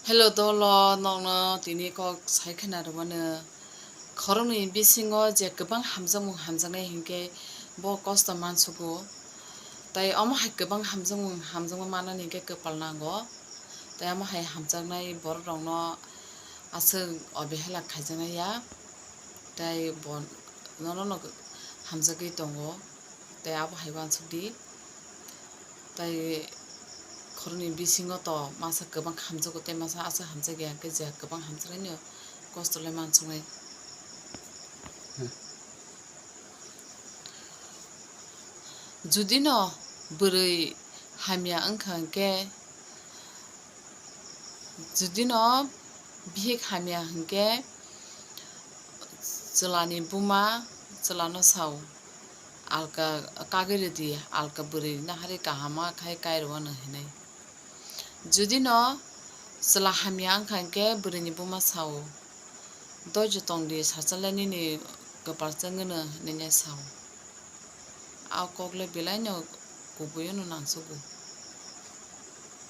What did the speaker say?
Hello dolo nongno tini ko sai khana rwane khoroni bisingo je gobang hamjang hamjangnai hingke bo kosto mansugo tai amo hai gobang hamjang manani hingke kopal nango tai amo hai hamjangnai borok rokno asung obehela khaijaknai ya tai bon nono hamjagui tongo tai abo hai wansukdi tai khoroni bisingo to masa gobang hamjago tai masa asa hamjagya hingke je gobang hamjaknaino kostolai mansuknai judi no bwrui hamya wngkha hingke judi no bihik hamya hingke chwlani buma chwlano saw alka kagui rwdi alka bwrui nahari kaham khai kairwano hinai judi no chwla hamya wngkha hingke bwrui ni buma saw dojo tongdi sachalai nini kopal changno hinui saw a koklai belai no kubuiyo no nangsugo.